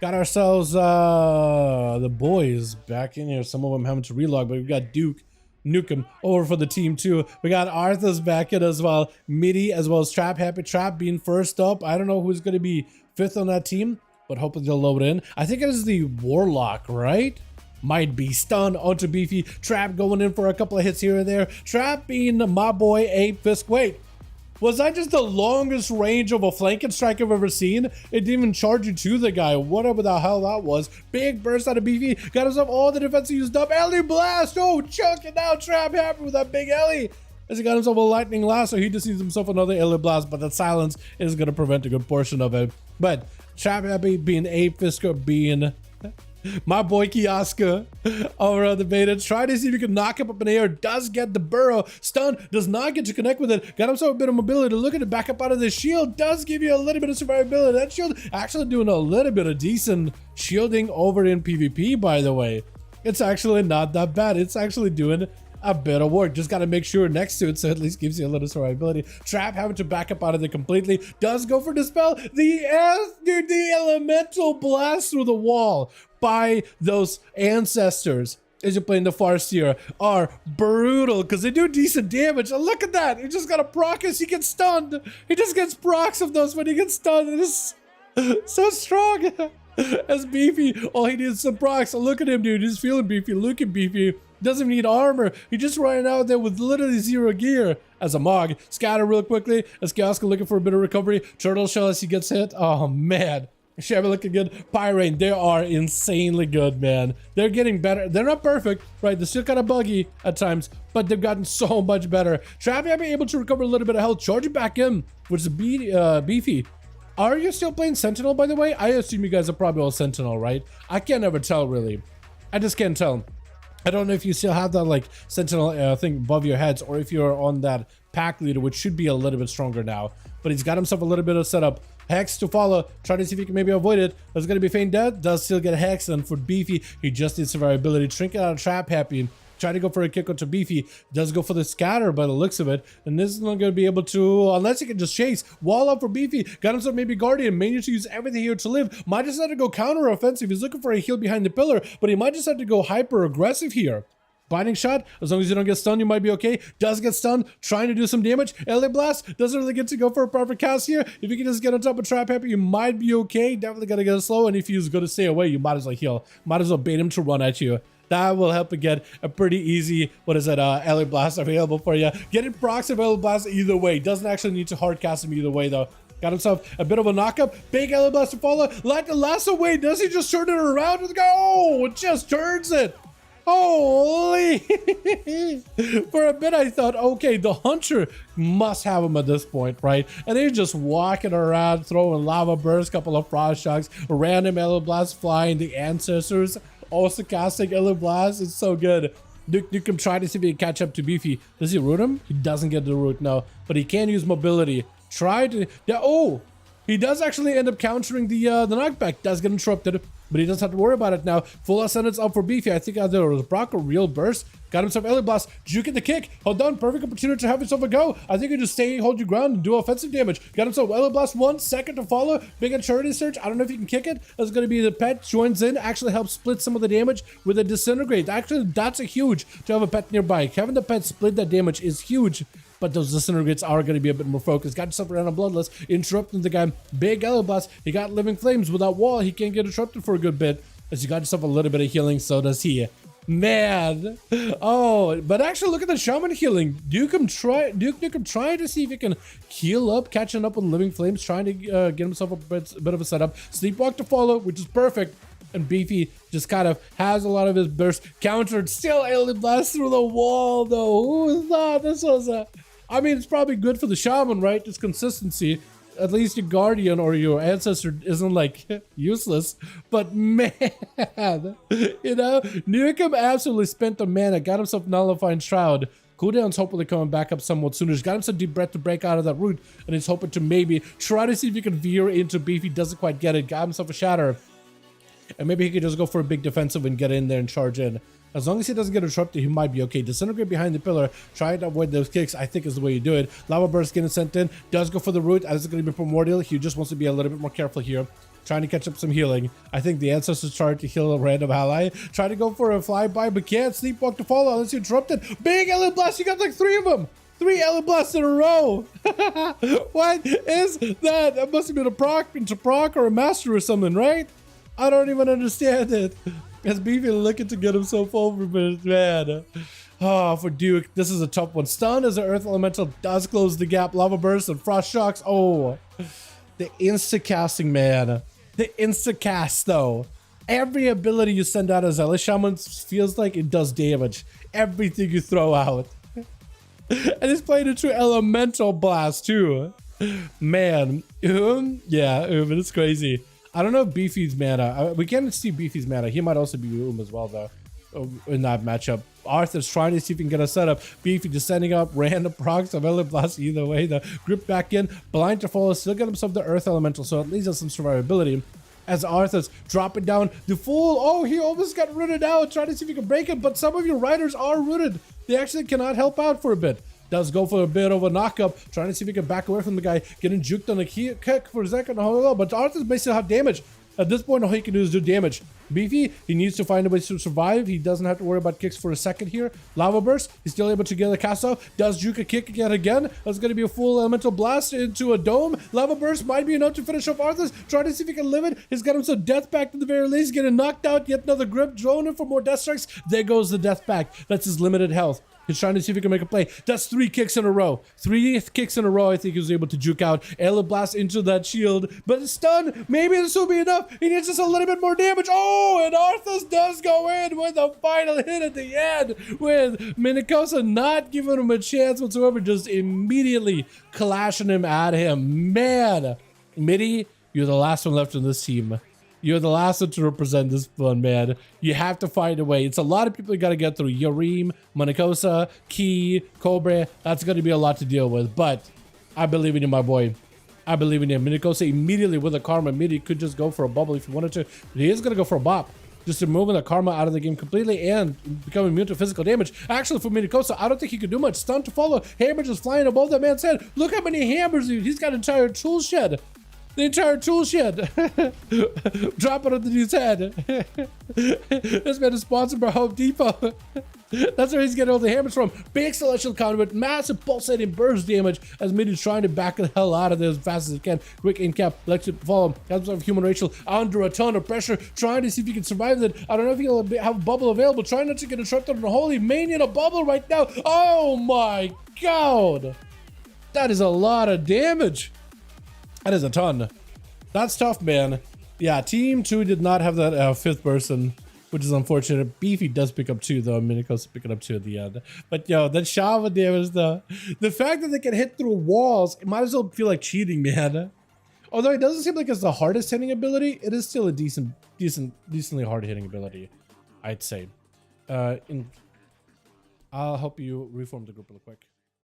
Got ourselves the boys back in here. Some of them having to relog, but we've got Duke Nukem over for the team too. We got Arthur's back in as well. Midi as well as Trap. Happy Trap being first up. I don't know who's going to be fifth on that team, but hopefully they'll load in. I think it is the Warlock, right? Might be stun onto Beefy. Trap going in for a couple of hits here and there. Trap being my boy Ape Fisk. Wait, was that just the longest range of a flanking strike I've ever seen? It didn't even charge you to the guy. Whatever the hell that was. Big burst out of Beefy. Got himself all the defense used up. Ellie Blast. Oh, chunk it down. Trap happy with that big Ellie. As he got himself a lightning lasso, he just needs himself another Ellie Blast, but that silence is going to prevent a good portion of it. But Trap happy being Ape Fisker being my boy Kioska over on the beta. Try to see if you can knock him up in the air. Does get the burrow. Stun. Does not get to connect with it. Got himself a bit of mobility. Look at it back up out of the shield. Does give you a little bit of survivability. That shield actually doing a little bit of decent shielding over in PvP, by the way. It's actually not that bad. It's actually doing a bit of work. Just got to make sure next to it so at least gives you a little survivability. Trap having to back up out of it completely. Does go for Dispel. The elemental blast through the wall by those ancestors as you're playing the Farseer are brutal because they do decent damage. And look at that. He just got a proc as he gets stunned. He just gets procs of those when he gets stunned. It is so strong. As Beefy, all he needs is some procs. So look at him, dude. He's feeling Beefy. Look at Beefy. Doesn't even need armor. He just running out there with literally zero gear as a Mog. Scatter real quickly as Kioska looking for a bit of recovery. Turtle Shell as he gets hit. Oh, man. Shabby looking good. Pyrain, they are insanely good, man. They're getting better. They're not perfect, right? They're still kind of buggy at times, but they've gotten so much better. Trappy have been able to recover a little bit of health. Charge it back in, which is Beefy. Are you still playing Sentinel, by the way? I assume you guys are probably all Sentinel, right? I can't ever tell, really. I just can't tell. I don't know if you still have that, like, Sentinel thing above your heads, or if you're on that pack leader, which should be a little bit stronger now. But he's got himself a little bit of setup. Hex to follow. Try to see if he can maybe avoid it. There's going to be Feign Death. Does still get Hex. And for Beefy, he just needs survivability. Trinket out of Trap Happy. Try to go for a kick onto Beefy. Does go for the scatter by the looks of it. And this is not going to be able to, unless he can just chase. Wall up for Beefy. Got himself maybe Guardian. May need to use everything here to live. Might just have to go counter offensive. He's looking for a heal behind the pillar. But he might just have to go hyper aggressive here. Binding shot, as long as you don't get stunned, you might be okay. Does get stunned, trying to do some damage. LA Blast doesn't really get to go for a proper cast here. If you can just get on top of Trap Happy, you might be okay. Definitely gotta get it slow, and if he's gonna stay away, you might as well heal. Might as well bait him to run at you. That will help to get a pretty easy, LA Blast available for you. Getting procs of LA Blast either way. Doesn't actually need to hard cast him either way though. Got himself a bit of a knockup. Big LA Blast to follow. Like the lasso way, does he just turn it around with the guy? Oh, it just turns it. Holy! For a bit I thought, okay, the Hunter must have him at this point, right? And he's just walking around, throwing lava bursts, couple of frost shocks, random Elo Blast flying, the ancestors also casting Elo Blast. It's so good. Nukem try to see if he can catch up to Beefy. Does he root him? He doesn't get the root, no. But he can use mobility. Try to... Yeah, oh! He does actually end up countering the knockback. Does get interrupted, but he doesn't have to worry about it now. Full ascendance up for Beefy. I think either it was Brock or Real Burst. Got himself Ellie Blast. Juke at the kick. Hold on. Perfect opportunity to have himself a go. I think you just stay, hold your ground, and do offensive damage. Got himself Ellie Blast. 1 second to follow. Big Eternity Search. I don't know if you can kick it. That's going to be the pet. Joins in. Actually helps split some of the damage with a Disintegrate. Actually, that's a huge to have a pet nearby. Having the pet split that damage is huge. But those Disintegrates are going to be a bit more focused. Got yourself around a Bloodless, interrupting the guy. Big Ellie Blast. He got Living Flames. Without wall, he can't get interrupted for a good bit. As you got yourself a little bit of healing, so does he. Man. Oh, but actually look at the Shaman healing. Duke Nukem trying to see if he can heal up, catching up with Living Flames, trying to get himself a bit of a setup. Sleepwalk to follow, which is perfect. And Beefy just kind of has a lot of his burst countered. Still Ellie Blast through the wall, though. Who thought this was a... I mean, it's probably good for the Shaman, right? Just consistency. At least your Guardian or your Ancestor isn't, like, useless. But, man, you know, Nukem absolutely spent the mana. Got himself Nullifying Shroud. Cooldown's hopefully coming back up somewhat sooner. He's got himself Deep Breath to break out of that root. And he's hoping to maybe try to see if he can veer into Beefy. Doesn't quite get it. Got himself a Shatter. And maybe he could just go for a big defensive and get in there and charge in. As long as he doesn't get interrupted, he might be okay. Disintegrate behind the pillar. Try to avoid those kicks, I think is the way you do it. Lava Burst getting sent in. Does go for the root, as it's going to be Primordial. He just wants to be a little bit more careful here. trying to catch up some healing. I think the ancestors tried to heal a random ally. Try to go for a flyby, but can't. Sleepwalk to follow unless you interrupted. Big Alien Blast, you got like 3 of them. 3 Alien Blasts in a row. What is that? That must have been a proc into proc or a master or something, right? I don't even understand it. As Beefy looking to get himself over, but man. Oh, for Duke, this is a tough one. Stun as an Earth Elemental does close the gap. Lava Burst and Frost Shocks. Oh, the insta-casting, man. The insta-cast, though. Every ability you send out as a Shamans feels like it does damage. Everything you throw out. And he's playing a true Elemental Blast, too. Man. Yeah, it's crazy. I don't know Beefy's mana. We can't see Beefy's mana. He might also be as well, though, in that matchup. Arthur's trying to see if he can get a setup. Beefy just sending up random procs of Alien Blast either way. The grip back in. Blind to follow. Still get himself the Earth Elemental, so at least has some survivability. As Arthur's dropping down the full. Oh, he almost got rooted out. Trying to see if he can break it, but some of your riders are rooted. They actually cannot help out for a bit. Does go for a bit of a knockup, trying to see if he can back away from the guy, getting juked on a kick for a second. But Arthur's basically have damage. At this point, all he can do is do damage. Beefy, he needs to find a way to survive. He doesn't have to worry about kicks for a second here. Lava Burst, he's still able to get a cast out. Does juke a kick again. That's going to be a full Elemental Blast into a dome. Lava Burst might be enough to finish off Arthur's. Trying to see if he can live it. He's got himself Death Pact at the very least. Getting knocked out. Yet another grip. Droning for more Death Strikes. There goes the Death Pact. That's his limited health. He's trying to see if he can make a play. That's 3 kicks in a row. 3 kicks in a row. I think he was able to juke out. Alien Blast into that shield. But it's stun. Maybe this will be enough. He needs just a little bit more damage. Oh, and Arthas does go in with a final hit at the end. With Minicosa not giving him a chance whatsoever. Just immediately clashing him at him. Man. Midi, you're the last one left on this team. You're the last one to represent this one, man. You have to find a way. It's a lot of people you got to get through. Yareem, Monacosa, Key, Cobra. That's going to be a lot to deal with. But I believe in you, my boy. I believe in you. Monacosa immediately with a Karma. Midi could just go for a bubble if he wanted to. But he is going to go for a bop. Just removing the Karma out of the game completely and becoming immune to physical damage. Actually, for Monacosa, I don't think he could do much. Stun to follow. Hammer just flying above that man's head. Look how many hammers he's got. An entire tool shed. The entire tool shed. Drop it on the dude's head. This man is sponsored by Home Depot. That's where he's getting all the hammers from. Big celestial conduit, massive pulsating burst damage as Midi's trying to back the hell out of this as fast as he can. Quick in cap, electric follow, has of human racial under a ton of pressure, trying to see if he can survive it. I don't know if he'll have a bubble available, trying not to get interrupted on the holy mania in a bubble right now. Oh my god. That is a lot of damage. That is a ton. That's tough, man. Yeah, Team 2 did not have that 5th person, which is unfortunate. Beefy does pick up 2, though. Minico's picking up 2 at the end. But, yo, that shaman damage, though. The fact that they can hit through walls, it might as well feel like cheating, man. Although it doesn't seem like it's the hardest hitting ability, it is still a decently hard hitting ability, I'd say. I'll help you reform the group real quick.